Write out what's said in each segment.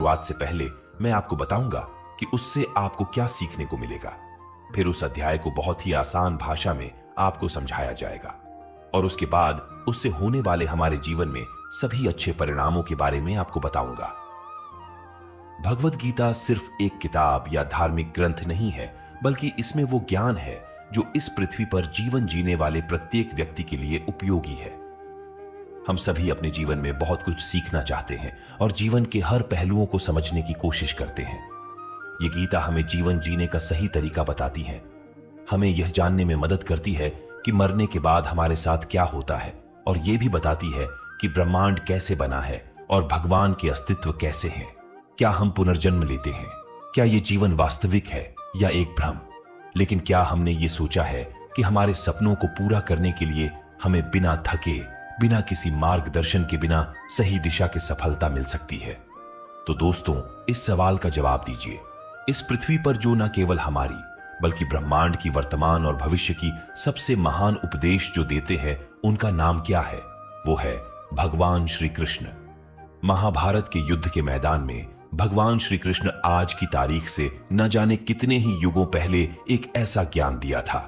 शुरुआत से पहले मैं आपको बताऊंगा कि उससे आपको क्या सीखने को मिलेगा। फिर उस अध्याय को बहुत ही आसान भाषा में आपको समझाया जाएगा और उसके बाद उससे होने वाले हमारे जीवन में सभी अच्छे परिणामों के बारे में आपको बताऊंगा। भगवत गीता सिर्फ एक किताब या धार्मिक ग्रंथ नहीं है, बल्कि इसमें वो ज्ञान है जो इस पृथ्वी पर जीवन जीने वाले प्रत्येक व्यक्ति के लिए उपयोगी है। हम सभी अपने जीवन में बहुत कुछ सीखना चाहते हैं और जीवन के हर पहलुओं को समझने की कोशिश करते हैं। ये गीता हमें जीवन जीने का सही तरीका बताती है, हमें यह जानने में मदद करती है कि मरने के बाद हमारे साथ क्या होता है, और यह भी बताती है कि ब्रह्मांड कैसे बना है और भगवान के अस्तित्व कैसे हैं। क्या हम पुनर्जन्म लेते हैं? क्या ये जीवन वास्तविक है या एक भ्रम? लेकिन क्या हमने ये सोचा है कि हमारे सपनों को पूरा करने के लिए हमें बिना थके, बिना किसी मार्गदर्शन के बिना सही दिशा की सफलता मिल सकती है? तो दोस्तों, इस सवाल का जवाब दीजिए। इस पृथ्वी पर जो न केवल हमारी बल्कि ब्रह्मांड की वर्तमान और भविष्य की सबसे महान उपदेश जो देते हैं, उनका नाम क्या है? वो है भगवान श्री कृष्ण। महाभारत के युद्ध के मैदान में भगवान श्री कृष्ण आज की तारीख से न जाने कितने ही युगों पहले एक ऐसा ज्ञान दिया था।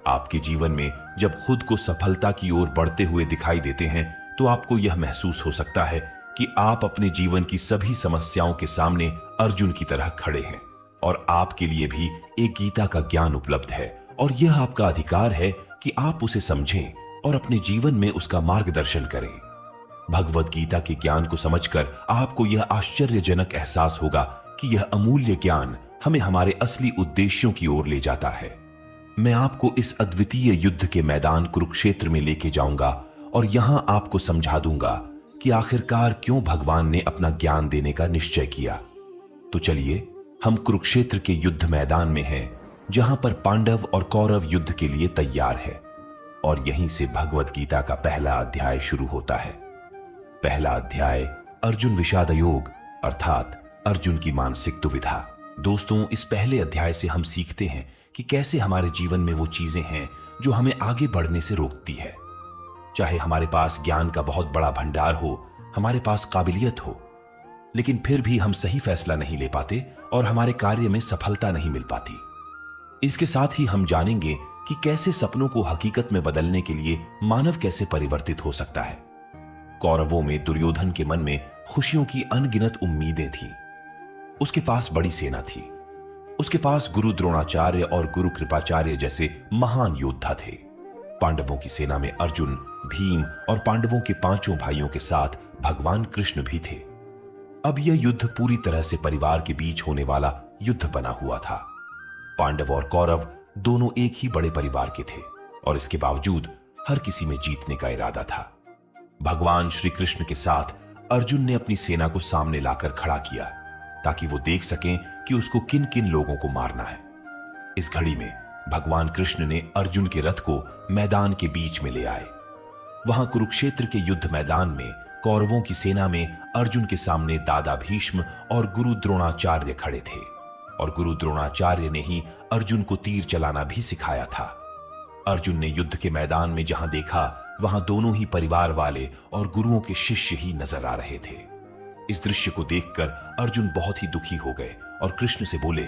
आपके जीवन में जब खुद को सफलता की ओर बढ़ते हुए दिखाई देते हैं, तो आपको यह महसूस हो सकता है कि आप अपने जीवन की सभी समस्याओं के सामने अर्जुन की तरह खड़े हैं और आपके लिए भी एक गीता का ज्ञान उपलब्ध है, और यह आपका अधिकार है कि आप उसे समझें और अपने जीवन में उसका मार्गदर्शन करें। भगवत गीता के ज्ञान को समझकर आपको यह आश्चर्यजनक एहसास होगा कि यह अमूल्य ज्ञान हमें हमारे असली उद्देश्यों की ओर ले जाता है। मैं आपको इस अद्वितीय युद्ध के मैदान कुरुक्षेत्र में लेके जाऊंगा और यहां आपको समझा दूंगा कि आखिरकार क्यों भगवान ने अपना ज्ञान देने का निश्चय किया। तो चलिए, हम कुरुक्षेत्र के युद्ध मैदान में हैं, जहां पर पांडव और कौरव युद्ध के लिए तैयार है, और यहीं से भगवत गीता का पहला अध्याय शुरू होता है। पहला अध्याय अर्जुन विषाद योग, अर्थात अर्जुन की मानसिक दुविधा। दोस्तों, इस पहले अध्याय से हम सीखते हैं कि कैसे हमारे जीवन में वो चीजें हैं जो हमें आगे बढ़ने से रोकती है। चाहे हमारे पास ज्ञान का बहुत बड़ा भंडार हो, हमारे पास काबिलियत हो, लेकिन फिर भी हम सही फैसला नहीं ले पाते और हमारे कार्य में सफलता नहीं मिल पाती। इसके साथ ही हम जानेंगे कि कैसे सपनों को हकीकत में बदलने के लिए मानव कैसे परिवर्तित हो सकता है। कौरवों में दुर्योधन के मन में खुशियों की अनगिनत उम्मीदें थीं। उसके पास बड़ी सेना थी, उसके पास गुरु द्रोणाचार्य और गुरु कृपाचार्य जैसे महान योद्धा थे। पांडवों की सेना में अर्जुन, भीम और पांडवों के पांचों भाइयों के साथ भगवान कृष्ण भी थे। अब यह युद्ध पूरी तरह से परिवार के बीच होने वाला युद्ध बना हुआ था। पांडव और कौरव दोनों एक ही बड़े परिवार के थे, और इसके बावजूद हर किसी में जीतने का इरादा था। भगवान श्री कृष्ण के साथ अर्जुन ने अपनी सेना को सामने लाकर खड़ा किया ताकि वो देख सकें कि उसको किन किन लोगों को मारना है। इस घड़ी में भगवान कृष्ण ने अर्जुन के रथ को मैदान के बीच में ले आए। वहां कुरुक्षेत्र के युद्ध मैदान में कौरवों की सेना में अर्जुन के सामने दादा भीष्म और गुरु द्रोणाचार्य खड़े थे, और गुरु द्रोणाचार्य ने ही अर्जुन को तीर चलाना भी सिखाया था। अर्जुन ने युद्ध के मैदान में जहां देखा, वहां दोनों ही परिवार वाले और गुरुओं के शिष्य ही नजर आ रहे थे। इस दृश्य को देखकर अर्जुन बहुत ही दुखी हो गए और कृष्ण से बोले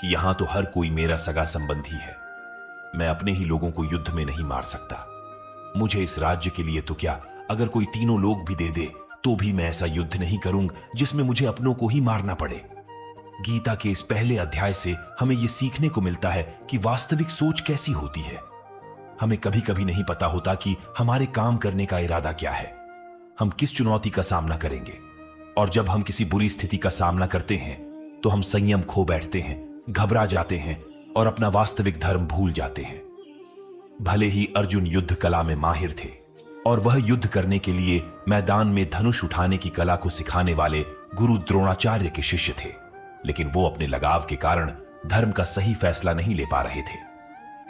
कि यहां तो हर कोई मेरा सगा संबंधी है, मैं अपने ही लोगों को युद्ध में नहीं मार सकता। मुझे इस राज्य के लिए तो क्या, अगर कोई तीनों लोग भी दे दे तो भी मैं ऐसा युद्ध नहीं करूंगा जिसमें मुझे अपनों को ही मारना पड़े। गीता के इस पहले अध्याय से हमें यह सीखने को मिलता है कि वास्तविक सोच कैसी होती है। हमें कभी कभी नहीं पता होता कि हमारे काम करने का इरादा क्या है, हम किस चुनौती का सामना करेंगे, और जब हम किसी बुरी स्थिति का सामना करते हैं तो हम संयम खो बैठते हैं, घबरा जाते हैं और अपना वास्तविक धर्म भूल जाते हैं। भले ही अर्जुन युद्ध कला में माहिर थे और वह युद्ध करने के लिए मैदान में धनुष उठाने की कला को सिखाने वाले गुरु द्रोणाचार्य के शिष्य थे, लेकिन वो अपने लगाव के कारण धर्म का सही फैसला नहीं ले पा रहे थे।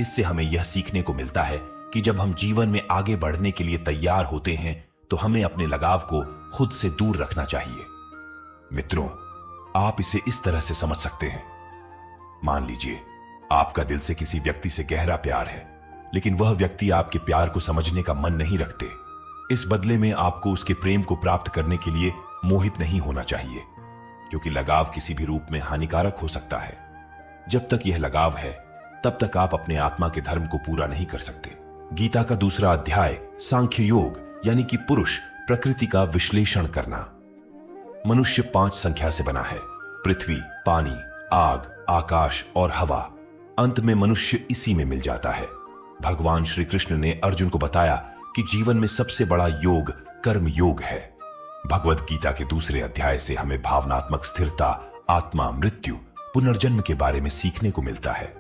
इससे हमें यह सीखने को मिलता है कि जब हम जीवन में आगे बढ़ने के लिए तैयार होते हैं तो हमें अपने लगाव को खुद से दूर रखना चाहिए। मित्रों, आप इसे इस तरह से समझ सकते हैं। मान लीजिए आपका दिल से किसी व्यक्ति से गहरा प्यार है, लेकिन वह व्यक्ति आपके प्यार को समझने का मन नहीं रखते। इस बदले में आपको उसके प्रेम को प्राप्त करने के लिए मोहित नहीं होना चाहिए। क्योंकि लगाव किसी भी रूप में हानिकारक हो सकता है। जब तक यह लगाव है तब तक आप अपने आत्मा के धर्म को पूरा नहीं कर सकते। गीता का दूसरा अध्याय सांख्य योग यानी कि पुरुष प्रकृति का विश्लेषण करना। मनुष्य 5 संख्या से बना है, पृथ्वी, पानी, आग, आकाश और हवा। अंत में मनुष्य इसी में मिल जाता है। भगवान श्री कृष्ण ने अर्जुन को बताया कि जीवन में सबसे बड़ा योग कर्म योग है। भगवद गीता के दूसरे अध्याय से हमें भावनात्मक स्थिरता, आत्मा, मृत्यु, पुनर्जन्म के बारे में सीखने को मिलता है।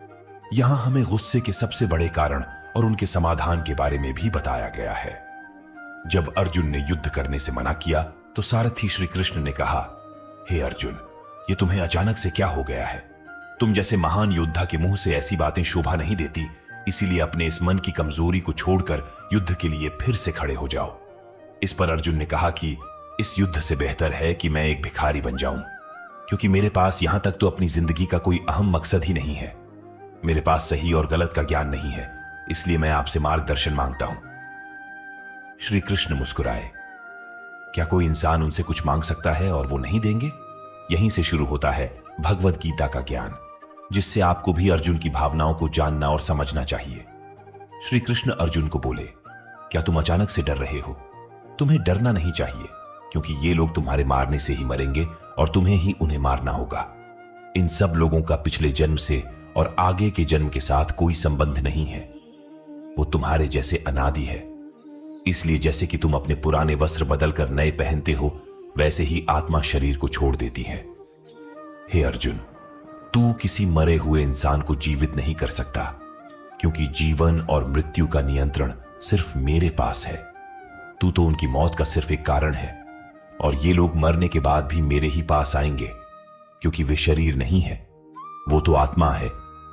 यहां हमें गुस्से के सबसे बड़े कारण और उनके समाधान के बारे में भी बताया गया है। जब अर्जुन ने युद्ध करने से मना किया तो सारथी श्री कृष्ण ने कहा, हे अर्जुन, ये तुम्हें अचानक से क्या हो गया है? तुम जैसे महान योद्धा के मुंह से ऐसी बातें शोभा नहीं देती, इसीलिए अपने इस मन की कमजोरी को छोड़कर युद्ध के लिए फिर से खड़े हो जाओ। इस पर अर्जुन ने कहा कि इस युद्ध से बेहतर है कि मैं एक भिखारी बन जाऊं, क्योंकि मेरे पास यहां तक तो अपनी जिंदगी का कोई अहम मकसद ही नहीं है। मेरे पास सही और गलत का ज्ञान नहीं है, इसलिए मैं आपसे मार्गदर्शन मांगता हूं। श्री कृष्ण मुस्कुराए। क्या कोई इंसान उनसे कुछ मांग सकता है और वो नहीं देंगे? यहीं से शुरू होता है भगवद गीता का ज्ञान, जिससे आपको भी अर्जुन की भावनाओं को जानना और समझना चाहिए। श्री कृष्ण अर्जुन को बोले, क्या तुम अचानक से डर रहे हो? तुम्हें डरना नहीं चाहिए, क्योंकि ये लोग तुम्हारे मारने से ही मरेंगे और तुम्हें ही उन्हें मारना होगा। इन सब लोगों का पिछले जन्म से और आगे के जन्म के साथ कोई संबंध नहीं है। वो तुम्हारे जैसे अनादि है। इसलिए जैसे कि तुम अपने पुराने वस्त्र बदलकर नए पहनते हो, वैसे ही आत्मा शरीर को छोड़ देती है। हे अर्जुन, तू किसी मरे हुए इंसान को जीवित नहीं कर सकता, क्योंकि जीवन और मृत्यु का नियंत्रण सिर्फ मेरे पास है। तू तो उनकी मौत का सिर्फ एक कारण है, और ये लोग मरने के बाद भी मेरे ही पास आएंगे, क्योंकि वे शरीर नहीं है, वो तो आत्मा है,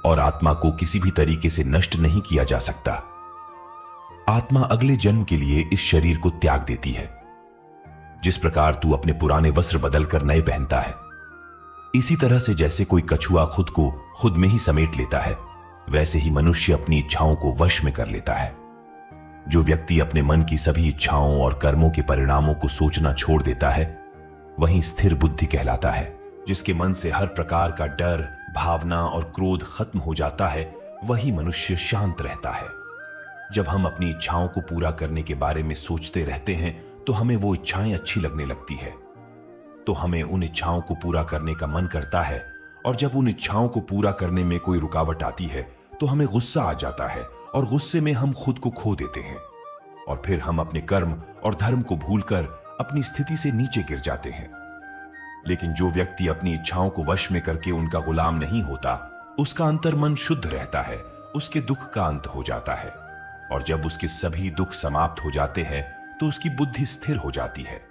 और आत्मा को किसी भी तरीके से नष्ट नहीं किया जा सकता। आत्मा अगले जन्म के लिए इस शरीर को त्याग देती है। जिस प्रकार तू अपने पुराने वस्त्र बदलकर नए पहनता है, इसी तरह से जैसे कोई कछुआ खुद को खुद में ही समेट लेता है, वैसे ही मनुष्य अपनी इच्छाओं को वश में कर लेता है। जो व्यक्ति अपने मन की सभी इच्छाओं और कर्मों के परिणामों को सोचना छोड़ देता है, वही स्थिर बुद्धि कहलाता है। जिसके मन से हर प्रकार का डर, भावना और क्रोध खत्म हो जाता है, वही मनुष्य शांत रहता है। जब हम अपनी इच्छाओं को पूरा करने के बारे में सोचते रहते हैं तो हमें वो इच्छाएं अच्छी लगने लगती है, तो हमें उन इच्छाओं को पूरा करने का मन करता है, और जब उन इच्छाओं को पूरा करने में कोई रुकावट आती है तो हमें गुस्सा आ जाता है, और गुस्से में हम खुद को खो देते हैं, और फिर हम अपने कर्म और धर्म को भूलकर अपनी स्थिति से नीचे गिर जाते हैं। लेकिन जो व्यक्ति अपनी इच्छाओं को वश में करके उनका गुलाम नहीं होता, उसका अंतर्मन शुद्ध रहता है, उसके दुख का अंत हो जाता है, और जब उसके सभी दुख समाप्त हो जाते हैं तो उसकी बुद्धि स्थिर हो जाती है।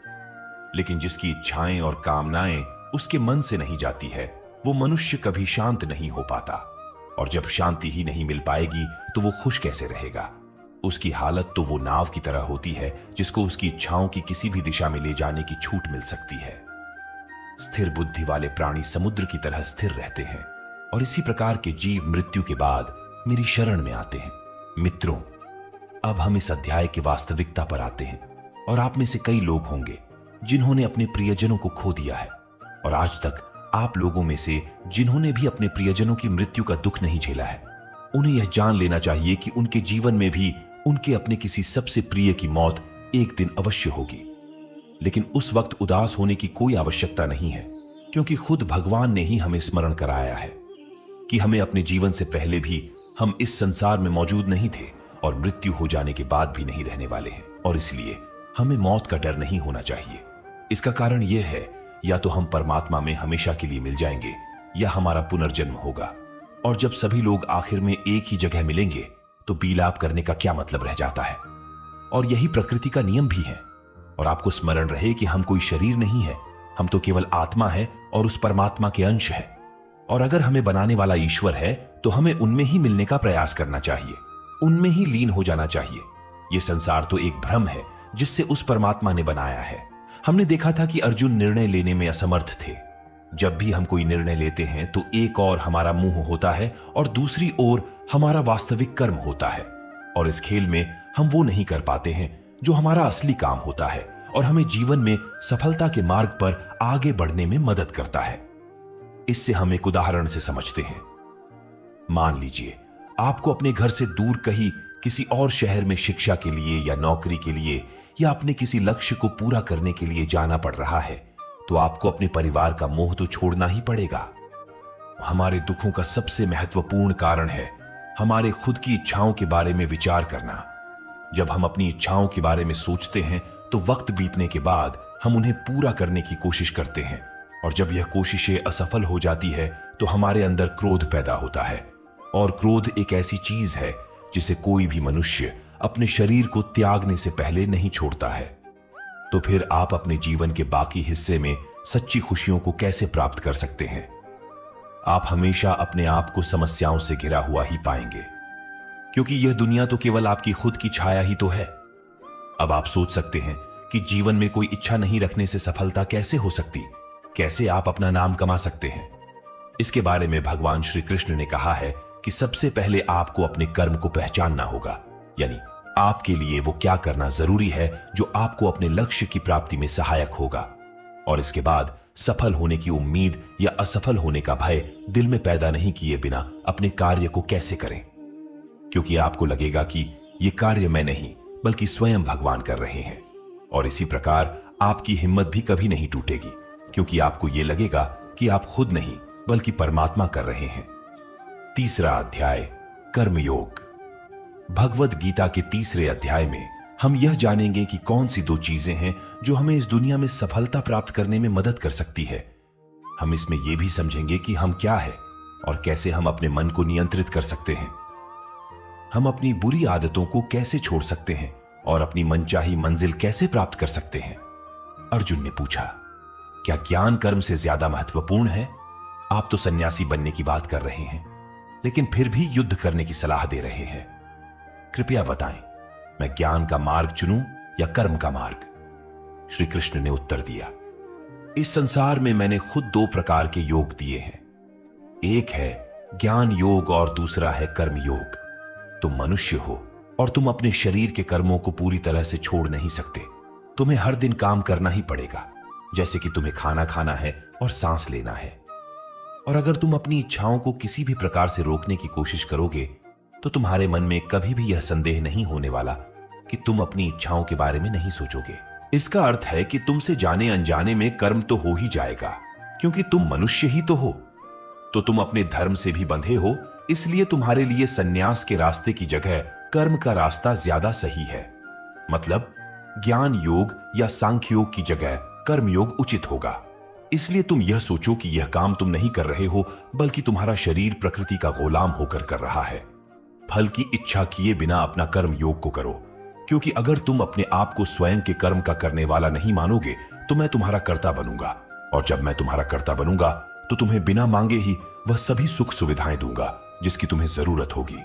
लेकिन जिसकी इच्छाएं और कामनाएं उसके मन से नहीं जाती है, वो मनुष्य कभी शांत नहीं हो पाता, और जब शांति ही नहीं मिल पाएगी तो वो खुश कैसे रहेगा? उसकी हालत तो वो नाव की तरह होती है जिसको उसकी इच्छाओं की किसी भी दिशा में ले जाने की छूट मिल सकती है। स्थिर बुद्धि वाले प्राणी समुद्र की तरह स्थिर रहते हैं, और इसी प्रकार के जीव मृत्यु के बाद मेरी शरण में आते हैं। मित्रों, अब हम इस अध्याय की वास्तविकता पर आते हैं, और आप में से कई लोग होंगे जिन्होंने अपने प्रियजनों को खो दिया है, और आज तक आप लोगों में से जिन्होंने भी अपने प्रियजनों की मृत्यु का दुख नहीं झेला है, उन्हें यह जान लेना चाहिए कि उनके जीवन में भी उनके अपने किसी सबसे प्रिय की मौत एक दिन अवश्य होगी। लेकिन उस वक्त उदास होने की कोई आवश्यकता नहीं है, क्योंकि खुद भगवान ने ही हमें स्मरण कराया है कि हमें अपने जीवन से पहले भी हम इस संसार में मौजूद नहीं थे, और मृत्यु हो जाने के बाद भी नहीं रहने वाले हैं, और इसलिए हमें मौत का डर नहीं होना चाहिए। इसका कारण यह है, या तो हम परमात्मा में हमेशा के लिए मिल जाएंगे, या हमारा पुनर्जन्म होगा, और जब सभी लोग आखिर में एक ही जगह मिलेंगे तो बिलाप करने का क्या मतलब रह जाता है। और यही प्रकृति का नियम भी है। और आपको स्मरण रहे कि हम कोई शरीर नहीं है, हम तो केवल आत्मा है और उस परमात्मा के अंश है। और अगर हमें बनाने वाला ईश्वर है तो हमें उनमें ही मिलने का प्रयास करना चाहिए, उनमें ही लीन हो जाना चाहिए। यह संसार तो एक भ्रम है जिससे उस परमात्मा ने बनाया है। हमने देखा था कि अर्जुन निर्णय लेने में असमर्थ थे। जब भी हम कोई निर्णय लेते हैं तो एक ओर हमारा मुंह होता है और दूसरी ओर हमारा वास्तविक कर्म होता है, और इस खेल में हम वो नहीं कर पाते हैं जो हमारा असली काम होता है, और हमें जीवन में सफलता के मार्ग पर आगे बढ़ने में मदद करता है। इससे हम एक उदाहरण से समझते हैं। मान लीजिए आपको अपने घर से दूर कहीं किसी और शहर में शिक्षा के लिए या नौकरी के लिए या अपने किसी लक्ष्य को पूरा करने के लिए जाना पड़ रहा है, तो आपको अपने परिवार का मोह तो छोड़ना ही पड़ेगा। हमारे दुखों का सबसे महत्वपूर्ण कारण है हमारे खुद की इच्छाओं के बारे में विचार करना। जब हम अपनी इच्छाओं के बारे में सोचते हैं तो वक्त बीतने के बाद हम उन्हें पूरा करने की कोशिश करते हैं, और जब यह कोशिशें असफल हो जाती है तो हमारे अंदर क्रोध पैदा होता है। और क्रोध एक ऐसी चीज है जिसे कोई भी मनुष्य अपने शरीर को त्यागने से पहले नहीं छोड़ता है। तो फिर आप अपने जीवन के बाकी हिस्से में सच्ची खुशियों को कैसे प्राप्त कर सकते हैं? आप हमेशा अपने आप को समस्याओं से घिरा हुआ ही पाएंगे, क्योंकि यह दुनिया तो केवल आपकी खुद की छाया ही तो है। अब आप सोच सकते हैं कि जीवन में कोई इच्छा नहीं रखने से सफलता कैसे हो सकती, कैसे आप अपना नाम कमा सकते हैं? इसके बारे में भगवान श्री कृष्ण ने कहा है कि सबसे पहले आपको अपने कर्म को पहचानना होगा, यानी आपके लिए वो क्या करना जरूरी है जो आपको अपने लक्ष्य की प्राप्ति में सहायक होगा। और इसके बाद सफल होने की उम्मीद या असफल होने का भय दिल में पैदा नहीं किए बिना अपने कार्य को कैसे करें, क्योंकि आपको लगेगा कि यह कार्य मैं नहीं बल्कि स्वयं भगवान कर रहे हैं। और इसी प्रकार आपकी हिम्मत भी कभी नहीं टूटेगी, क्योंकि आपको यह लगेगा कि आप खुद नहीं बल्कि परमात्मा कर रहे हैं। तीसरा अध्याय, कर्मयोग। भगवद गीता के तीसरे अध्याय में हम यह जानेंगे कि कौन सी दो चीजें हैं जो हमें इस दुनिया में सफलता प्राप्त करने में मदद कर सकती है। हम इसमें यह भी समझेंगे कि हम क्या है और कैसे हम अपने मन को नियंत्रित कर सकते हैं। हम अपनी बुरी आदतों को कैसे छोड़ सकते हैं और अपनी मनचाही मंजिल कैसे प्राप्त कर सकते हैं। अर्जुन ने पूछा, क्या ज्ञान कर्म से ज्यादा महत्वपूर्ण है? आप तो सन्यासी बनने की बात कर रहे हैं, लेकिन फिर भी युद्ध करने की सलाह दे रहे हैं। कृपया बताएं, मैं ज्ञान का मार्ग चुनूं या कर्म का मार्ग? श्री कृष्ण ने उत्तर दिया, इस संसार में मैंने खुद दो प्रकार के योग दिए हैं। एक है ज्ञान योग और दूसरा है कर्म योग। तुम मनुष्य हो और तुम अपने शरीर के कर्मों को पूरी तरह से छोड़ नहीं सकते। तुम्हें हर दिन काम करना ही पड़ेगा, जैसे कि तुम्हें खाना खाना है और सांस लेना है। और अगर तुम अपनी इच्छाओं को किसी भी प्रकार से रोकने की कोशिश करोगे तो तुम्हारे मन में कभी भी यह संदेह नहीं होने वाला कि तुम अपनी इच्छाओं के बारे में नहीं सोचोगे। इसका अर्थ है कि तुमसे जाने अनजाने में कर्म तो हो ही जाएगा, क्योंकि तुम मनुष्य ही तो हो। तो तुम अपने धर्म से भी बंधे हो, इसलिए तुम्हारे लिए सन्यास के रास्ते की जगह कर्म का रास्ता ज्यादा सही है। मतलब ज्ञान योग या सांख्य योग की जगह कर्म योग उचित होगा। इसलिए तुम यह सोचो कि यह काम तुम नहीं कर रहे हो, बल्कि तुम्हारा शरीर प्रकृति का गुलाम होकर कर रहा है। फल की इच्छा किए बिना अपना कर्म योग को करो, क्योंकि अगर तुम अपने आप को स्वयं के कर्म का करने वाला नहीं मानोगे तो मैं तुम्हारा कर्ता बनूंगा, और जब मैं तुम्हारा कर्ता बनूंगा तो तुम्हें बिना मांगे ही वह सभी सुख सुविधाएं दूंगा जिसकी तुम्हें जरूरत होगी।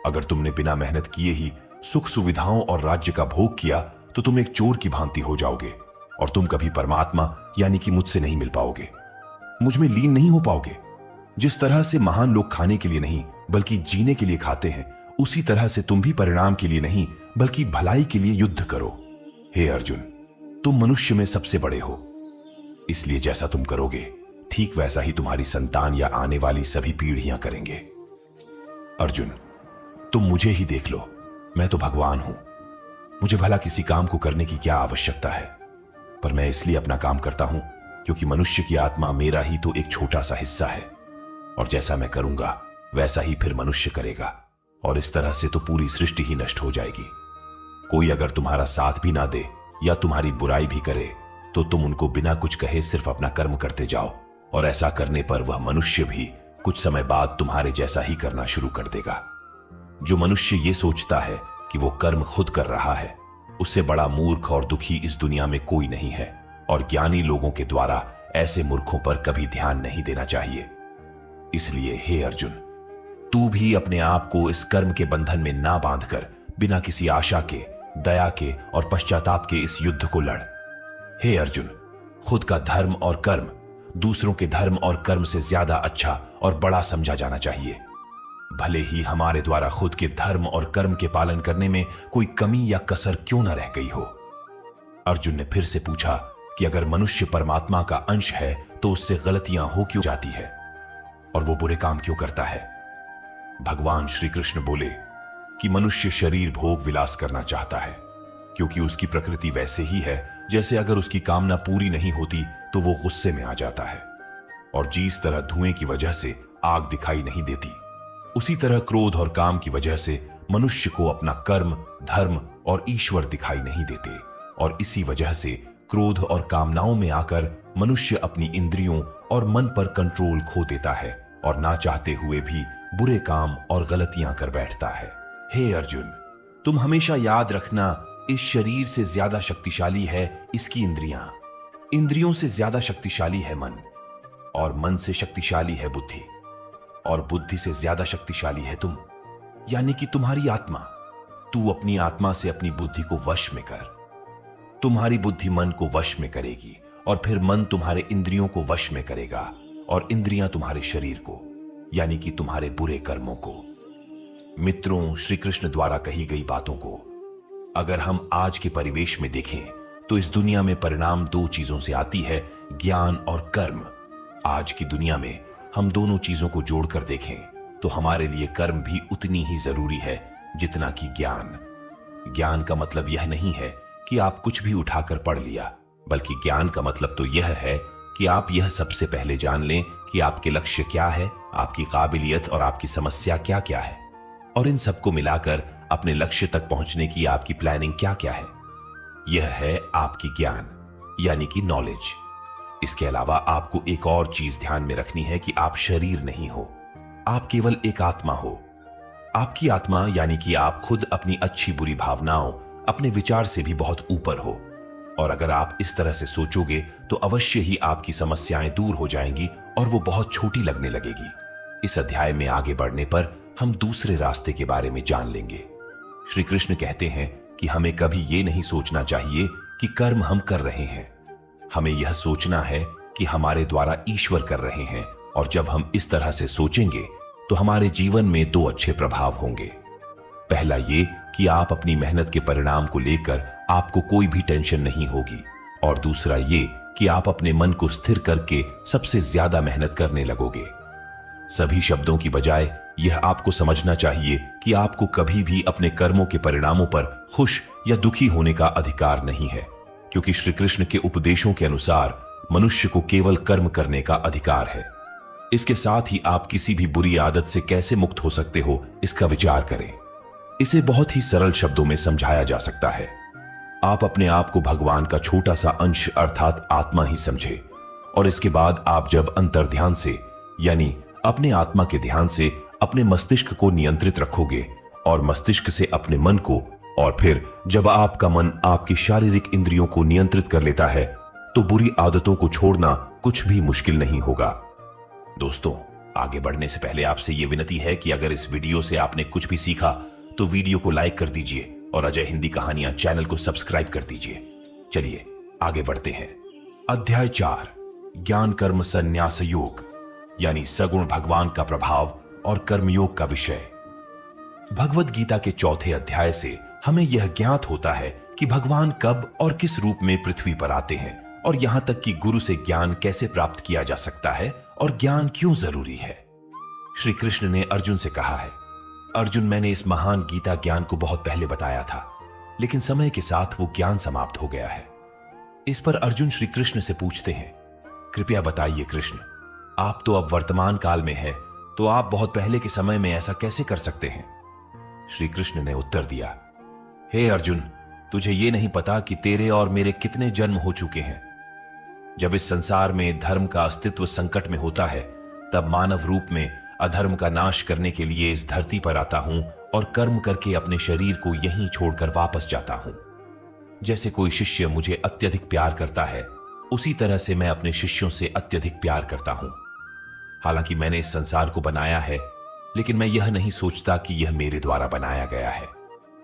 अगर तुमने बिना मेहनत किए ही सुख सुविधाओं और राज्य का भोग किया तो तुम एक चोर की भांति हो जाओगे और तुम कभी परमात्मा यानी कि मुझसे नहीं मिल पाओगे, मुझ में लीन नहीं हो पाओगे। जिस तरह से महान लोग खाने के लिए नहीं बल्कि जीने के लिए खाते हैं, उसी तरह से तुम भी परिणाम के लिए नहीं बल्कि भलाई के लिए युद्ध करो। हे अर्जुन, तुम मनुष्य में सबसे बड़े हो, इसलिए जैसा तुम करोगे ठीक वैसा ही तुम्हारी संतान या आने वाली सभी पीढ़ियां करेंगे। अर्जुन, तुम मुझे ही देख लो, मैं तो भगवान हूं। मुझे भला किसी काम को करने की क्या आवश्यकता है, पर मैं इसलिए अपना काम करता हूं क्योंकि मनुष्य की आत्मा मेरा ही तो एक छोटा सा हिस्सा है, और जैसा मैं करूंगा वैसा ही फिर मनुष्य करेगा, और इस तरह से तो पूरी सृष्टि ही नष्ट हो जाएगी। कोई अगर तुम्हारा साथ भी ना दे या तुम्हारी बुराई भी करे तो तुम उनको बिना कुछ कहे सिर्फ अपना कर्म करते जाओ, और ऐसा करने पर वह मनुष्य भी कुछ समय बाद तुम्हारे जैसा ही करना शुरू कर देगा। जो मनुष्य ये सोचता है कि वो कर्म खुद कर रहा है, उससे बड़ा मूर्ख और दुखी इस दुनिया में कोई नहीं है, और ज्ञानी लोगों के द्वारा ऐसे मूर्खों पर कभी ध्यान नहीं देना चाहिए। इसलिए हे अर्जुन, तू भी अपने आप को इस कर्म के बंधन में ना बांधकर बिना किसी आशा के, दया के और पश्चाताप के इस युद्ध को लड़। हे अर्जुन, खुद का धर्म और कर्म दूसरों के धर्म और कर्म से ज्यादा अच्छा और बड़ा समझा जाना चाहिए। भले ही हमारे द्वारा खुद के धर्म और कर्म के पालन करने में कोई कमी या कसर क्यों न रह गई हो। अर्जुन ने फिर से पूछा कि अगर मनुष्य परमात्मा का अंश है तो उससे गलतियां हो क्यों जाती है और वो बुरे काम क्यों करता है? भगवान श्री कृष्ण बोले कि मनुष्य शरीर भोग विलास करना चाहता है क्योंकि उसकी प्रकृति वैसे ही है जैसे अगर उसकी कामना पूरी नहीं होती तो वो गुस्से में आ जाता है। और जिस तरह धुएं की वजह से आग दिखाई नहीं देती, उसी तरह क्रोध और काम की वजह से मनुष्य को अपना कर्म, धर्म और ईश्वर दिखाई नहीं देते। और इसी वजह से क्रोध और कामनाओं में आकर मनुष्य अपनी इंद्रियों और मन पर कंट्रोल खो देता है और ना चाहते हुए भी बुरे काम और गलतियां कर बैठता है। हे अर्जुन, तुम हमेशा याद रखना, इस शरीर से ज्यादा शक्तिशाली है इसकी इंद्रियां, इंद्रियों से ज्यादा शक्तिशाली है मन, और मन से शक्तिशाली है बुद्धि, और बुद्धि से ज्यादा शक्तिशाली है तुम, यानी कि तुम्हारी आत्मा। तू अपनी आत्मा से अपनी बुद्धि को वश में कर। तुम्हारी बुद्धि मन को वश में करेगी और फिर मन तुम्हारे इंद्रियों को वश में करेगा और इंद्रियां तुम्हारे शरीर को, यानी कि तुम्हारे बुरे कर्मों को। मित्रों, श्री कृष्ण द्वारा कही गई बातों को अगर हम आज के परिवेश में देखें तो इस दुनिया में परिणाम दो चीजों से आती है, ज्ञान और कर्म। आज की दुनिया में हम दोनों चीजों को जोड़कर देखें तो हमारे लिए कर्म भी उतनी ही जरूरी है जितना कि ज्ञान। ज्ञान का मतलब यह नहीं है कि आप कुछ भी उठाकर पढ़ लिया, बल्कि ज्ञान का मतलब तो यह है कि आप यह सबसे पहले जान लें कि आपके लक्ष्य क्या है, आपकी काबिलियत और आपकी समस्या क्या क्या है, और इन सबको मिलाकर अपने लक्ष्य तक पहुंचने की आपकी प्लानिंग क्या क्या है। यह है आपकी ज्ञान, यानी कि नॉलेज। इसके अलावा आपको एक और चीज ध्यान में रखनी है कि आप शरीर नहीं हो, आप केवल एक आत्मा हो। आपकी आत्मा यानी कि आप खुद अपनी अच्छी बुरी भावनाओं, अपने विचार से भी बहुत ऊपर हो। और अगर आप इस तरह से सोचोगे तो अवश्य ही आपकी समस्याएं दूर हो जाएंगी और वो बहुत छोटी लगने लगेगी। इस अध्याय में आगे बढ़ने पर हम दूसरे रास्ते के बारे में जान लेंगे। श्री कृष्ण कहते हैं कि हमें कभी ये नहीं सोचना चाहिए कि कर्म हम कर रहे हैं। हमें यह सोचना है कि हमारे द्वारा ईश्वर कर रहे हैं, और जब हम इस तरह से सोचेंगे तो हमारे जीवन में दो अच्छे प्रभाव होंगे। पहला ये कि आप अपनी मेहनत के परिणाम को लेकर आपको कोई भी टेंशन नहीं होगी, और दूसरा ये कि आप अपने मन को स्थिर करके सबसे ज्यादा मेहनत करने लगोगे। सभी शब्दों की बजाय यह आपको समझना चाहिए कि आपको कभी भी अपने कर्मों के परिणामों पर खुश या दुखी होने का अधिकार नहीं है, क्योंकि श्री कृष्ण के उपदेशों के अनुसार मनुष्य को केवल कर्म करने का अधिकार है। इसके साथ ही आप किसी भी बुरी आदत से कैसे मुक्त हो सकते हो, इसका विचार करें। इसे बहुत ही सरल शब्दों में समझाया जा सकता है। आप अपने आप को भगवान का छोटा सा अंश अर्थात आत्मा ही समझे, और इसके बाद आप जब अंतर्ध्यान से यानी अपने आत्मा के ध्यान से अपने मस्तिष्क को नियंत्रित रखोगे और मस्तिष्क से अपने मन को, और फिर जब आपका मन आपकी शारीरिक इंद्रियों को नियंत्रित कर लेता है तो बुरी आदतों को छोड़ना कुछ भी मुश्किल नहीं होगा। दोस्तों, आगे बढ़ने से पहले आपसे यह विनती है कि अगर इस वीडियो से आपने कुछ भी सीखा तो वीडियो को लाइक कर दीजिए और अजय हिंदी कहानियां चैनल को सब्सक्राइब कर दीजिए। चलिए आगे बढ़ते हैं। अध्याय 4, ज्ञान कर्म संन्यास योग, यानी सगुण भगवान का प्रभाव और कर्मयोग का विषय। भगवद गीता के चौथे अध्याय से हमें यह ज्ञात होता है कि भगवान कब और किस रूप में पृथ्वी पर आते हैं, और यहां तक कि गुरु से ज्ञान कैसे प्राप्त किया जा सकता है और ज्ञान क्यों जरूरी है। श्री कृष्ण ने अर्जुन से कहा है, अर्जुन, मैंने इस महान गीता ज्ञान को बहुत पहले बताया था, लेकिन समय के साथ वो ज्ञान समाप्त हो गया है। इस पर अर्जुन श्री कृष्ण से पूछते हैं, कृपया बताइए कृष्ण, आप तो अब वर्तमान काल में हैं, तो आप बहुत पहले के समय में ऐसा कैसे कर सकते हैं? श्री कृष्ण ने उत्तर दिया, हे अर्जुन, तुझे ये नहीं पता कि तेरे और मेरे कितने जन्म हो चुके हैं। जब इस संसार में धर्म का अस्तित्व संकट में होता है, तब मानव रूप में अधर्म का नाश करने के लिए इस धरती पर आता हूं और कर्म करके अपने शरीर को यहीं छोड़कर वापस जाता हूं। जैसे कोई शिष्य मुझे अत्यधिक प्यार करता है, उसी तरह से मैं अपने शिष्यों से अत्यधिक प्यार करता हूं। हालांकि मैंने इस संसार को बनाया है, लेकिन मैं यह नहीं सोचता कि यह मेरे द्वारा बनाया गया है।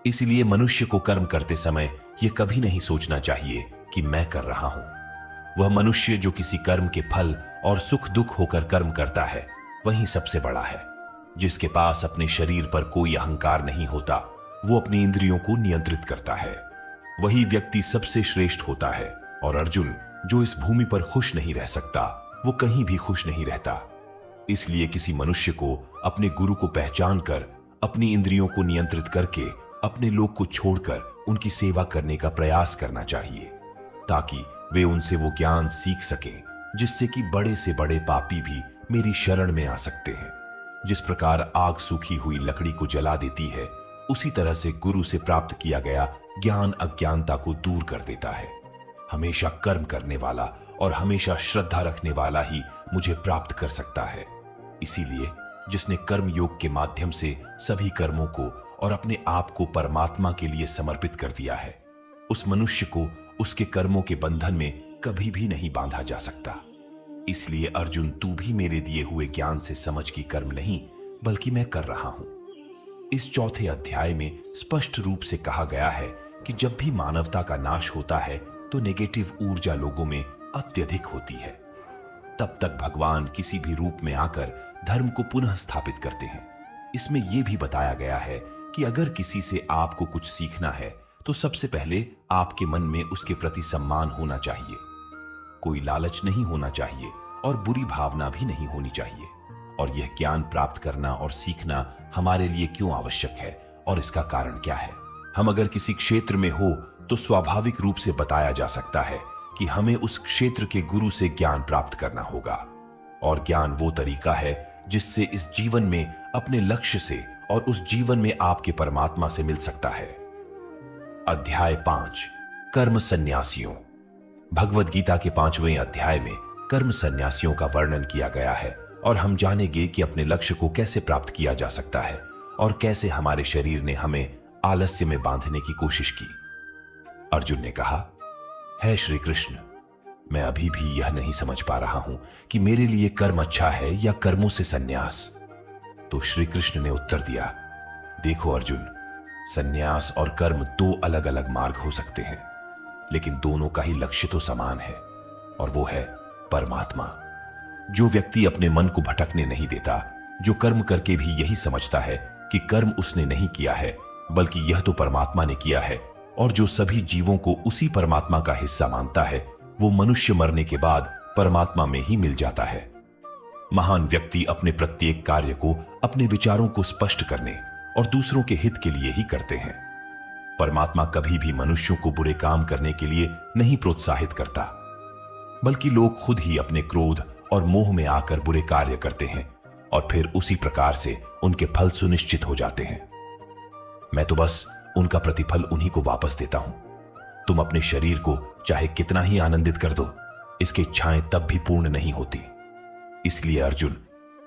इसलिए मनुष्य को कर्म करते समय यह कभी नहीं सोचना चाहिए कि मैं कर रहा हूं। वह मनुष्य जो किसी कर्म के फल और सुख दुख होकर कर्म करता है, वही सबसे बड़ा है। जिसके पास अपने शरीर पर कोई अहंकार नहीं होता, वो अपनी इंद्रियों को नियंत्रित करता है। वही व्यक्ति सबसे श्रेष्ठ होता है। और अर्जुन, जो इस भूमि पर खुश नहीं रह सकता, वो कहीं भी खुश नहीं रहता। इसलिए किसी मनुष्य को अपने गुरु को पहचान कर, अपनी इंद्रियों को नियंत्रित करके, अपने लोक को छोड़कर उनकी सेवा करने का प्रयास करना चाहिए, ताकि वे उनसे वो ज्ञान सीख सकें जिससे कि बड़े से बड़े पापी भी मेरी शरण में आ सकते हैं। जिस प्रकार आग सूखी हुई लकड़ी को जला देती है, उसी तरह से गुरु से प्राप्त किया गया ज्ञान अज्ञानता को दूर कर देता है। हमेशा कर्म करने वाला और हमेशा श्रद्धा रखने वाला ही मुझे प्राप्त कर सकता है। इसीलिए जिसने कर्म योग के माध्यम से सभी कर्मों को और अपने आप को परमात्मा के लिए समर्पित कर दिया है, उस मनुष्य को उसके कर्मों के बंधन में कभी भी नहीं बांधा जा सकता। इसलिए अर्जुन, तू भी मेरे दिए हुए ज्ञान से समझ की कर्म नहीं, बल्कि मैं कर रहा हूं। इस चौथे अध्याय में स्पष्ट रूप से कहा गया है कि जब भी मानवता का नाश होता है तो नेगेटिव ऊर्जा लोगों में अत्यधिक होती है। तब तक भगवान किसी भी रूप में आकर धर्म को पुनः स्थापित करते हैं। इसमें यह भी बताया गया है कि अगर किसी से आपको कुछ सीखना है तो सबसे पहले आपके मन में उसके प्रति सम्मान होना चाहिए। कोई लालच नहीं होना चाहिए और बुरी भावना भी नहीं होनी चाहिए। और यह ज्ञान प्राप्त करना और सीखना हमारे लिए क्यों आवश्यक है और इसका कारण क्या है? हम अगर किसी क्षेत्र में हो तो स्वाभाविक रूप से बताया जा सकता है कि हमें उस क्षेत्र के गुरु से ज्ञान प्राप्त करना होगा। और ज्ञान वो तरीका है जिससे इस जीवन में अपने लक्ष्य से और उस जीवन में आपके परमात्मा से मिल सकता है। अध्याय 5, कर्म सन्यासियों। भगवद गीता के 5वें अध्याय में कर्म सन्यासियों का वर्णन किया गया है और हम जानेंगे कि अपने लक्ष्य को कैसे प्राप्त किया जा सकता है और कैसे हमारे शरीर ने हमें आलस्य में बांधने की कोशिश की। अर्जुन ने कहा, है श्री कृष्ण, मैं अभी भी यह नहीं समझ पा रहा हूं कि मेरे लिए कर्म अच्छा है या कर्मों से सन्यास। तो श्री कृष्ण ने उत्तर दिया, देखो अर्जुन, सन्यास और कर्म दो अलग अलग मार्ग हो सकते हैं, लेकिन दोनों का ही लक्ष्य तो समान है और वो है परमात्मा। जो व्यक्ति अपने मन को भटकने नहीं देता, जो कर्म करके भी यही समझता है कि कर्म उसने नहीं किया है बल्कि यह तो परमात्मा ने किया है, और जो सभी जीवों को उसी परमात्मा का हिस्सा मानता है, वो मनुष्य मरने के बाद परमात्मा में ही मिल जाता है। महान व्यक्ति अपने प्रत्येक कार्य को अपने विचारों को स्पष्ट करने और दूसरों के हित के लिए ही करते हैं। परमात्मा कभी भी मनुष्यों को बुरे काम करने के लिए नहीं प्रोत्साहित करता, बल्कि लोग खुद ही अपने क्रोध और मोह में आकर बुरे कार्य करते हैं और फिर उसी प्रकार से उनके फल सुनिश्चित हो जाते हैं। मैं तो बस उनका प्रतिफल उन्हीं को वापस देता हूं। तुम अपने शरीर को चाहे कितना ही आनंदित कर दो, इसकी इच्छाएं तब भी पूर्ण नहीं होती। इसलिए अर्जुन,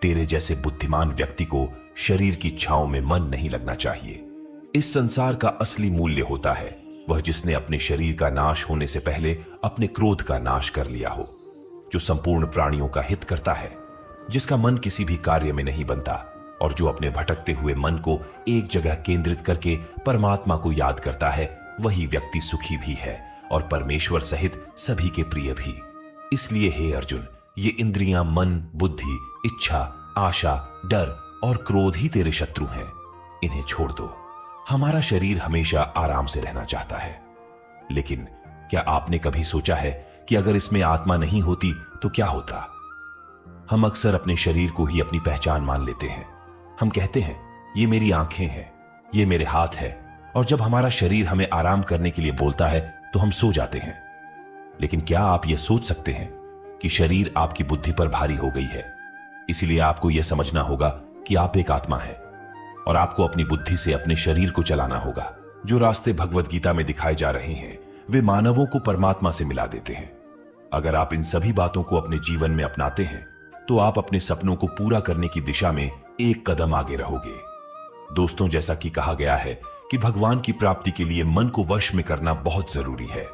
तेरे जैसे बुद्धिमान व्यक्ति को शरीर की इच्छाओं में मन नहीं लगना चाहिए। इस संसार का असली मूल्य होता है वह जिसने अपने शरीर का नाश होने से पहले अपने क्रोध का नाश कर लिया हो, जो संपूर्ण प्राणियों का हित करता है, जिसका मन किसी भी कार्य में नहीं बनता और जो अपने भटकते हुए मन को एक जगह केंद्रित करके परमात्मा को याद करता है, वही व्यक्ति सुखी भी है और परमेश्वर सहित सभी के प्रिय भी। इसलिए हे अर्जुन, ये इंद्रियां, मन, बुद्धि, इच्छा, आशा, डर और क्रोध ही तेरे शत्रु हैं। इन्हें छोड़ दो। हमारा शरीर हमेशा आराम से रहना चाहता है, लेकिन क्या आपने कभी सोचा है कि अगर इसमें आत्मा नहीं होती तो क्या होता? हम अक्सर अपने शरीर को ही अपनी पहचान मान लेते हैं। हम कहते हैं, ये मेरी आंखें हैं, ये मेरे हाथ है, और जब हमारा शरीर हमें आराम करने के लिए बोलता है तो हम सो जाते हैं। लेकिन क्या आप यह सोच सकते हैं कि शरीर आपकी बुद्धि पर भारी हो गई है? इसीलिए आपको यह समझना होगा कि आप एक आत्मा है और आपको अपनी बुद्धि से अपने शरीर को चलाना होगा। जो रास्ते भगवद गीता में दिखाए जा रहे हैं वे मानवों को परमात्मा से मिला देते हैं। अगर आप इन सभी बातों को अपने जीवन में अपनाते हैं तो आप अपने सपनों को पूरा करने की दिशा में एक कदम आगे रहोगे। दोस्तों, जैसा कि कहा गया है कि भगवान की प्राप्ति के लिए मन को वश में करना बहुत जरूरी है,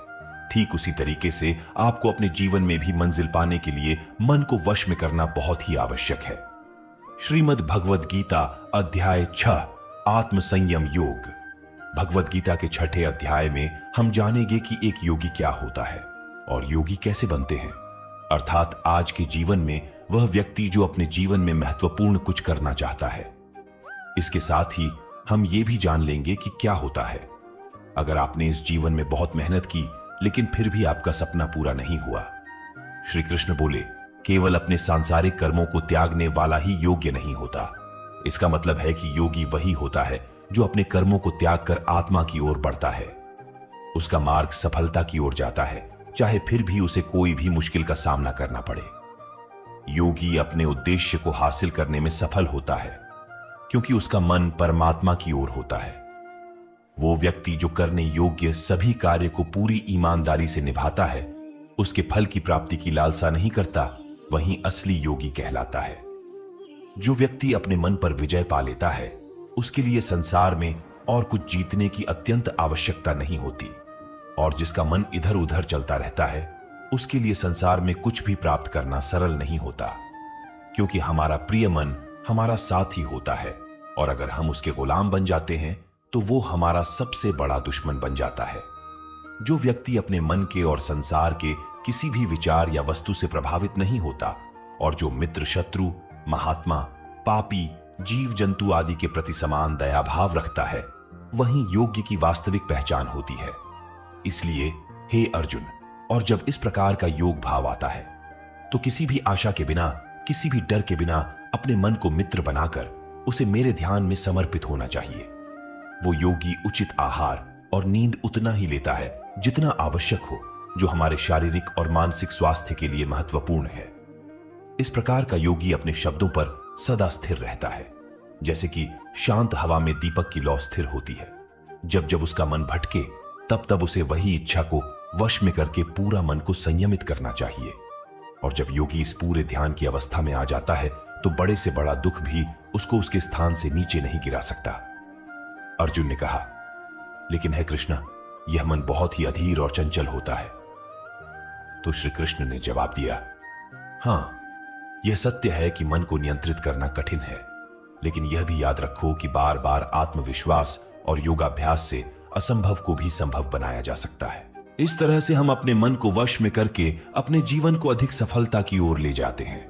ठीक उसी तरीके से आपको अपने जीवन में भी मंजिल पाने के लिए मन को वश में करना बहुत ही आवश्यक है। श्रीमद् भगवद गीता अध्याय 6, आत्म संयम योग। भगवद गीता के 6ठे अध्याय में हम जानेंगे कि एक योगी क्या होता है और योगी कैसे बनते हैं, अर्थात आज के जीवन में वह व्यक्ति जो अपने जीवन में महत्वपूर्ण कुछ करना चाहता है। इसके साथ ही हम ये भी जान लेंगे कि क्या होता है अगर आपने इस जीवन में बहुत मेहनत की लेकिन फिर भी आपका सपना पूरा नहीं हुआ। श्री कृष्ण बोले, केवल अपने सांसारिक कर्मों को त्यागने वाला ही योग्य नहीं होता। इसका मतलब है कि योगी वही होता है जो अपने कर्मों को त्याग कर आत्मा की ओर बढ़ता है। उसका मार्ग सफलता की ओर जाता है, चाहे फिर भी उसे कोई भी मुश्किल का सामना करना पड़े। योगी अपने उद्देश्य को हासिल करने में सफल होता है क्योंकि उसका मन परमात्मा की ओर होता है। वो व्यक्ति जो करने योग्य सभी कार्य को पूरी ईमानदारी से निभाता है, उसके फल की प्राप्ति की लालसा नहीं करता, वही असली योगी कहलाता है। जो व्यक्ति अपने मन पर विजय पा लेता है, उसके लिए संसार में और कुछ जीतने की अत्यंत आवश्यकता नहीं होती, और जिसका मन इधर उधर चलता रहता है, उसके लिए संसार में कुछ भी प्राप्त करना सरल नहीं होता, क्योंकि हमारा प्रिय मन हमारा साथी होता है, और अगर हम उसके गुलाम बन जाते हैं तो वो हमारा सबसे बड़ा दुश्मन बन जाता है। जो व्यक्ति अपने मन के और संसार के किसी भी विचार या वस्तु से प्रभावित नहीं होता, और जो मित्र, शत्रु, महात्मा, पापी, जीव जंतु आदि के प्रति समान दया भाव रखता है, वही योग्य की वास्तविक पहचान होती है। इसलिए हे अर्जुन, और जब इस प्रकार का योग भाव आता है तो किसी भी आशा के बिना, किसी भी डर के बिना अपने मन को मित्र बनाकर उसे मेरे ध्यान में समर्पित होना चाहिए। वो योगी उचित आहार और नींद उतना ही लेता है जितना आवश्यक हो, जो हमारे शारीरिक और मानसिक स्वास्थ्य के लिए महत्वपूर्ण है। इस प्रकार का योगी अपने शब्दों पर सदा स्थिर रहता है, जैसे कि शांत हवा में दीपक की लौ स्थिर होती है। जब जब उसका मन भटके, तब तब उसे वही इच्छा को वश में करके पूरा मन को संयमित करना चाहिए। और जब योगी इस पूरे ध्यान की अवस्था में आ जाता है तो बड़े से बड़ा दुख भी उसको उसके स्थान से नीचे नहीं गिरा सकता। अर्जुन ने कहा, लेकिन है कृष्ण, यह मन बहुत ही अधीर और चंचल होता है। तो श्री कृष्ण ने जवाब दिया, हां, यह सत्य है कि मन को नियंत्रित करना कठिन है, लेकिन यह भी याद रखो कि बार बार आत्मविश्वास और योगाभ्यास से असंभव को भी संभव बनाया जा सकता है। इस तरह से हम अपने मन को वश में करके अपने जीवन को अधिक सफलता की ओर ले जाते हैं।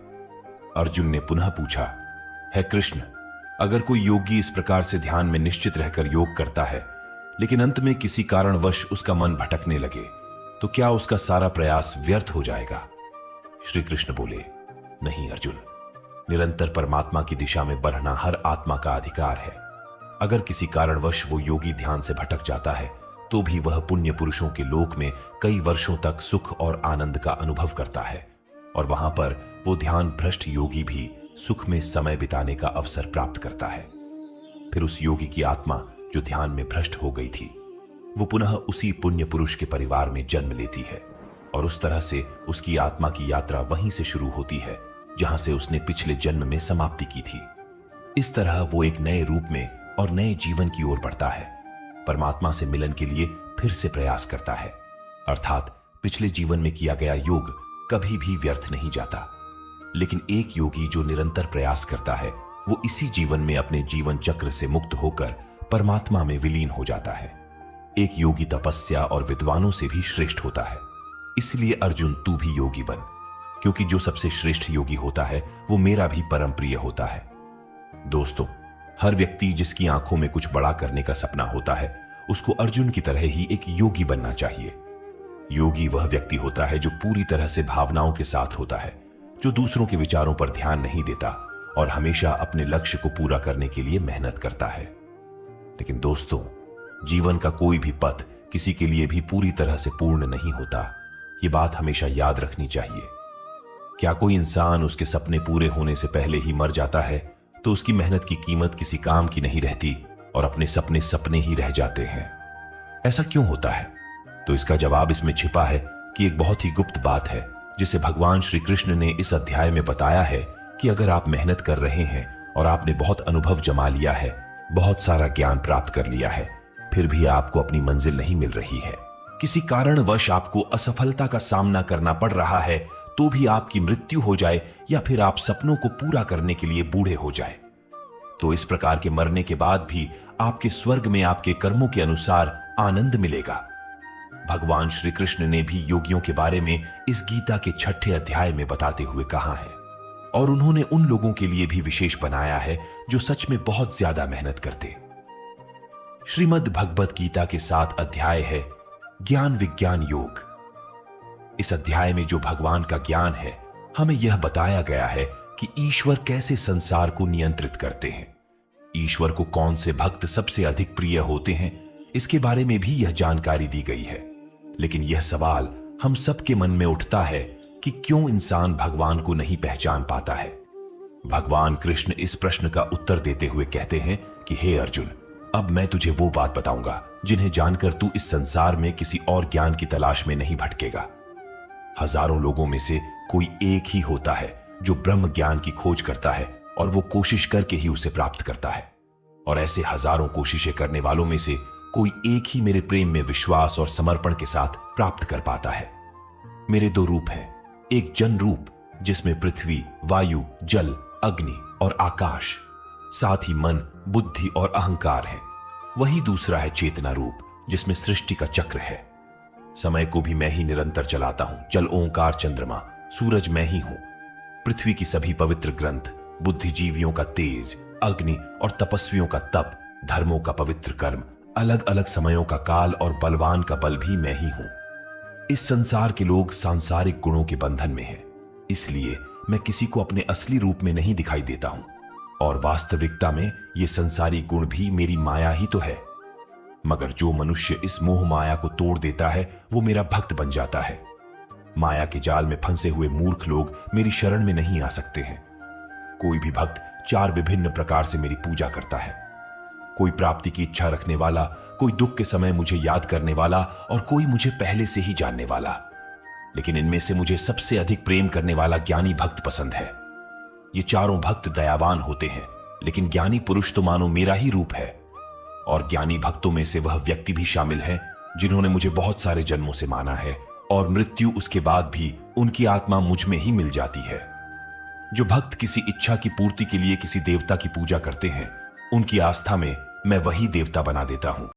अर्जुन ने पुनः पूछा, है कृष्ण, अगर कोई योगी इस प्रकार से ध्यान में निश्चित रहकर योग करता है, लेकिन अंत में किसी कारणवश उसका मन भटकने लगे, तो क्या उसका सारा प्रयास व्यर्थ हो जाएगा? श्री कृष्ण बोले, नहीं अर्जुन, निरंतर परमात्मा की दिशा में बढ़ना हर आत्मा का अधिकार है। अगर किसी कारणवश वो योगी ध्यान से भटक जाता है, तो भी वह पुण्य पुरुषों के लोक में कई वर्षों तक सुख और आनंद का अनुभव करता है, और वहां पर वो ध्यान भ्रष्ट योगी भी सुख में समय बिताने का अवसर प्राप्त करता है। फिर उस योगी की आत्मा जो ध्यान में भ्रष्ट हो गई थी, वो पुनः उसी पुण्य पुरुष के परिवार में जन्म लेती है, और उस तरह से उसकी आत्मा की यात्रा वहीं से शुरू होती है जहां से उसने पिछले जन्म में समाप्ति की थी। इस तरह वो एक नए रूप में और नए जीवन की ओर बढ़ता है, परमात्मा से मिलन के लिए फिर से प्रयास करता है। अर्थात पिछले जीवन में किया गया योग कभी भी व्यर्थ नहीं जाता। लेकिन एक योगी जो निरंतर प्रयास करता है, वो इसी जीवन में अपने जीवन चक्र से मुक्त होकर परमात्मा में विलीन हो जाता है। एक योगी तपस्या और विद्वानों से भी श्रेष्ठ होता है। इसलिए अर्जुन, तू भी योगी बन, क्योंकि जो सबसे श्रेष्ठ योगी होता है वो मेरा भी परम प्रिय होता है। दोस्तों, हर व्यक्ति जिसकी आंखों में कुछ बड़ा करने का सपना होता है, उसको अर्जुन की तरह ही एक योगी बनना चाहिए। योगी वह व्यक्ति होता है जो पूरी तरह से भावनाओं के साथ होता है, जो दूसरों के विचारों पर ध्यान नहीं देता और हमेशा अपने लक्ष्य को पूरा करने के लिए मेहनत करता है। लेकिन दोस्तों, जीवन का कोई भी पथ किसी के लिए भी पूरी तरह से पूर्ण नहीं होता। ये बात हमेशा याद रखनी चाहिए। क्या कोई इंसान उसके सपने पूरे होने से पहले ही मर जाता है तो उसकी मेहनत की कीमत किसी काम की नहीं रहती और अपने सपने सपने ही रह जाते हैं? ऐसा क्यों होता है? तो इसका जवाब इसमें छिपा है कि एक बहुत ही गुप्त बात है जिसे भगवान श्री कृष्ण ने इस अध्याय में बताया है कि अगर आप मेहनत कर रहे हैं और आपने बहुत अनुभव जमा लिया है, बहुत सारा ज्ञान प्राप्त कर लिया है, फिर भी आपको अपनी मंजिल नहीं मिल रही है, किसी कारणवश आपको असफलता का सामना करना पड़ रहा है, तो भी आपकी मृत्यु हो जाए या फिर आप सपनों को पूरा करने के लिए बूढ़े हो जाए, तो इस प्रकार के मरने के बाद भी आपके स्वर्ग में आपके कर्मों के अनुसार आनंद मिलेगा। भगवान श्री कृष्ण ने भी योगियों के बारे में इस गीता के 6ठे अध्याय में बताते हुए कहा है, और उन्होंने उन लोगों के लिए भी विशेष बनाया है जो सच में बहुत ज्यादा मेहनत करते। श्रीमद् भगवत गीता के 7 अध्याय है ज्ञान विज्ञान योग। इस अध्याय में जो भगवान का ज्ञान है, हमें यह बताया गया है कि ईश्वर कैसे संसार को नियंत्रित करते हैं। ईश्वर को कौन से भक्त सबसे अधिक प्रिय होते हैं, इसके बारे में भी यह जानकारी दी गई है। लेकिन यह सवाल हम सबके मन में उठता है कि क्यों इंसान भगवान को नहीं पहचान पाता है। भगवान कृष्ण इस प्रश्न का उत्तर देते हुए कहते हैं कि हे अर्जुन, अब मैं तुझे वो बात बताऊंगा जिन्हें जानकर तू इस संसार में किसी और ज्ञान की तलाश में नहीं भटकेगा। हजारों लोगों में से कोई एक ही होता है जो ब्रह्म ज्ञान की खोज करता है और वो कोशिश करके ही उसे प्राप्त करता है। और ऐसे हजारों कोशिशें करने वालों में से कोई एक ही मेरे प्रेम में विश्वास और समर्पण के साथ प्राप्त कर पाता है। मेरे 2 रूप हैं, एक जन रूप जिसमें पृथ्वी, वायु, जल, अग्नि और आकाश, साथ ही मन, बुद्धि और अहंकार है। वही दूसरा है चेतना रूप जिसमें सृष्टि का चक्र है। समय को भी मैं ही निरंतर चलाता हूं। जल, ओंकार, चंद्रमा, सूरज मैं ही हूं। पृथ्वी की सभी पवित्र ग्रंथ, बुद्धिजीवियों का तेज, अग्नि और तपस्वियों का तप, धर्मों का पवित्र कर्म, अलग अलग समयों का काल और बलवान का बल भी मैं ही हूं। इस संसार के लोग सांसारिक गुणों के बंधन में हैं, इसलिए मैं किसी को अपने असली रूप में नहीं दिखाई देता हूं। और वास्तविकता में ये संसारी गुण भी मेरी माया ही तो है। मगर जो मनुष्य इस मोह माया को तोड़ देता है वो मेरा भक्त बन जाता है। माया के जाल में फंसे हुए मूर्ख लोग मेरी शरण में नहीं आ सकते हैं। कोई भी भक्त 4 विभिन्न प्रकार से मेरी पूजा करता है। कोई प्राप्ति की इच्छा रखने वाला, कोई दुख के समय मुझे याद करने वाला और कोई मुझे पहले से ही जानने वाला। लेकिन इनमें से मुझे सबसे अधिक प्रेम करने वाला ज्ञानी भक्त पसंद है। ये चारों भक्त दयावान होते हैं, लेकिन ज्ञानी पुरुष तो मानो मेरा ही रूप है। और ज्ञानी भक्तों में से वह व्यक्ति भी शामिल हैं जिन्होंने मुझे बहुत सारे जन्मों से माना है और मृत्यु उसके बाद भी उनकी आत्मा मुझ में ही मिल जाती है। जो भक्त किसी इच्छा की पूर्ति के लिए किसी देवता की पूजा करते हैं, उनकी आस्था में मैं वही देवता बना देता हूं।